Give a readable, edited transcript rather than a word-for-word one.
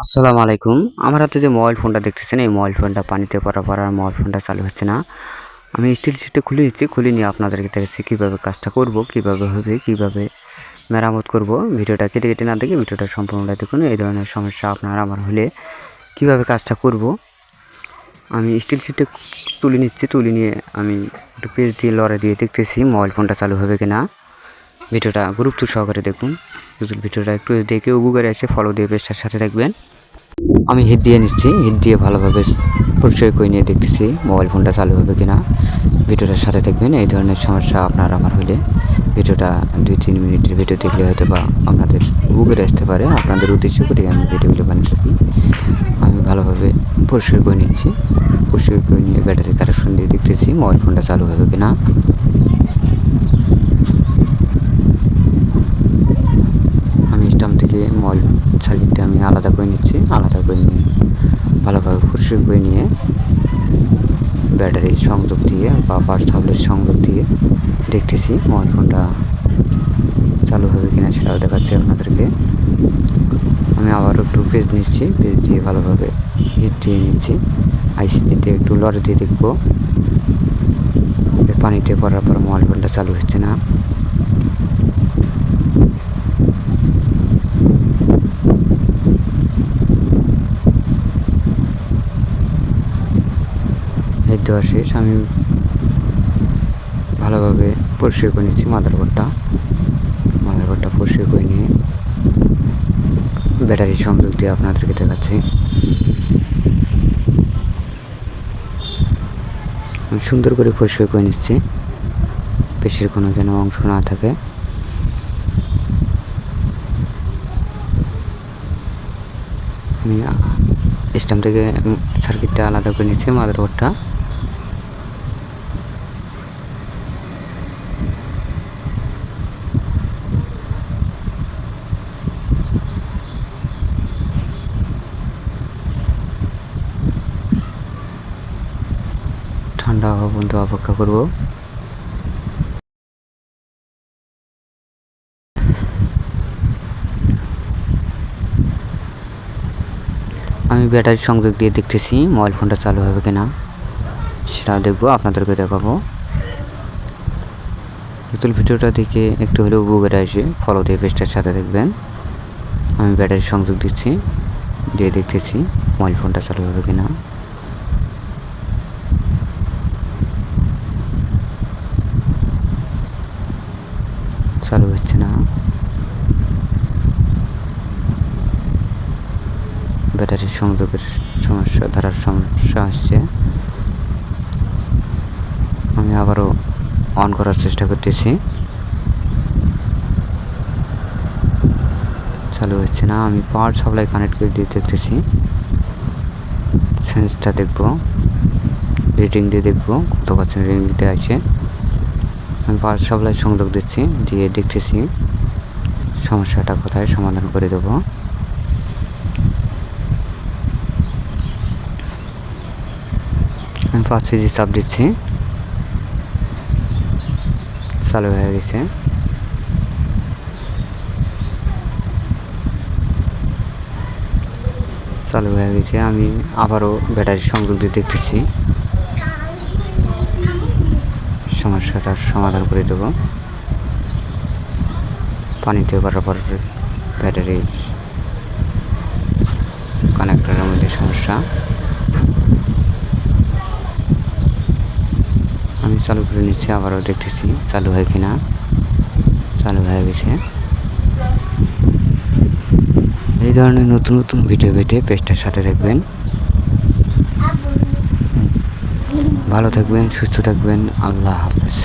আসসালামু আলাইকুম। আমার হাতে যে মোবাইল ফোনটা দেখতেছেন, এই মোবাইল ফোনটা পানিতে পড়ার পর আর মোবাইল ফোনটা চালু হচ্ছে না। আমি স্টিল শিটটা খুলে নিচ্ছি, খুলে নিয়ে আপনাদেরকে দেখাচ্ছি কীভাবে কাজটা করব, কীভাবে হবে, কীভাবে মেরামত করব। ভিডিওটা কেটে কেটে না দেখে ভিডিওটা সম্পূর্ণটা দেখুন। এই ধরনের সমস্যা আপনার আমার হলে কীভাবে কাজটা করব। আমি স্টিল শিটটা তুলে নিচ্ছি, তুলে নিয়ে আমি একটু পেজ দিয়ে লড়ে দিয়ে দেখতেছি মোবাইল ফোনটা চালু হবে কি না। ভিডিওটা গুরুত্ব সহকারে দেখুন। ভিডিওটা একটু দেখে উবু করে এসে ফলো দিয়ে পেজটার সাথে দেখবেন। আমি হিট দিয়ে নিচ্ছি, হিট দিয়ে ভালোভাবে পরিষ্কার করে নিয়ে দেখতেছি মোবাইল ফোনটা চালু হবে কিনা। ভিডিওটার সাথে দেখবেন। এই ধরনের সমস্যা আপনার আমার হলে ভিডিওটা 2-3 মিনিটের ভিডিও দেখলে হয়তো বা আপনাদের উপকারে আসতে পারে। আপনাদের উদ্দেশ্য করে আমি ভিডিওগুলো বানিয়ে থাকি। আমি ভালোভাবে পরিষ্কার করে নিচ্ছি, পরিষ্কার করে নিয়ে ব্যাটারি কানেকশন দিয়ে দেখতেছি মোবাইল ফোনটা চালু হবে কিনা। আমি স্টাম্প থেকে মোবাইল সার্কিটটা আমি আলাদা করে নিচ্ছি, আলাদা করে নিয়ে ভালোভাবে পরিষ্কার করে নিয়ে ব্যাটারির সংযোগ দিয়ে বা পাওয়ার সাপ্লাইয়ের সংযোগ দিয়ে দেখতেছি মোবাইল ফোনটা চালু হবে কিনা, সেটাও দেখাচ্ছি আপনাদেরকে। আমি আবার একটু পেজ নিচ্ছি, পেজ দিয়ে ভালোভাবে হিট দিয়ে নিচ্ছি। আইসি দিয়ে একটু লড়ে দিয়ে দেখবো পানিতে পড়ার পর মোবাইল ফোনটা চালু হচ্ছে না। হিট দেওয়া শেষ। আমি ভালোভাবে পরিষ্কার করে নিচ্ছি মাদারবোর্ডটা পরিষ্কার করে নিয়ে ব্যাটারি সংযোগ দিয়ে আপনাদেরকে দেখাচ্ছি। আমি সুন্দর করে পরিষ্কার করে নিচ্ছি, পেশির কোনো যেন অংশ না থাকে। আমি স্টাম্প থেকে সার্কিটটা আলাদা করে নিচ্ছি, মাদারবোর্ডটা। ঠান্ডা হওয়া পর্যন্ত অপেক্ষা করব। আমি ব্যাটারি সংযোগ দিয়ে দেখতেছি মোবাইল ফোনটা চালু হবে কিনা, সেটা দেখবো, আপনাদেরকে দেখাবো। ভিডিওটা দেখে একটু হলেও উপকারে আসে ফলো দিয়ে পেজটার সাথে দেখবেন। আমি ব্যাটারি সংযোগ দিচ্ছি, দিয়ে দেখতেছি মোবাইল ফোনটা চালু হবে কিনা। চালু হচ্ছে না, ব্যাটারি সংযোগের সমস্যা, ধারার সমস্যা আসছে। আমি আবারও অন করার চেষ্টা করতেছি, চালু হচ্ছে না। আমি পাওয়ার সাপ্লাই কানেক্ট করে দিয়ে দেখতেছি, সেন্সটা দেখবো, রিডিং দিয়ে দেখবো কত পার্সেন্ট রিডিংটা আছে। আমি পাওয়ার সাপ্লাই সংযোগ দিচ্ছি, দিয়ে দেখতেছি সমস্যাটা কোথায়, সমাধান করে দেবো। আমি 5 কেজি চাপ দিচ্ছি, চালু হয়ে গেছে। চালু হয়ে গেছে। আমি আবারও ব্যাটারি সংযোগ দিয়ে দেখতেছি, সমস্যাটার সমাধান করে দেব। পানিতে করার পর ব্যাটারির কানেক্টরের মধ্যে সমস্যা। আমি চালু করে নিচ্ছি, আবারও দেখতেছি চালু হয় কিনা। চালু হয়ে গেছে। এই ধরনের নতুন নতুন ভিডিও পেতে পেজটার সাথে দেখবেন। ভালো থাকবেন, সুস্থ থাকবেন। আল্লাহ হাফেজ।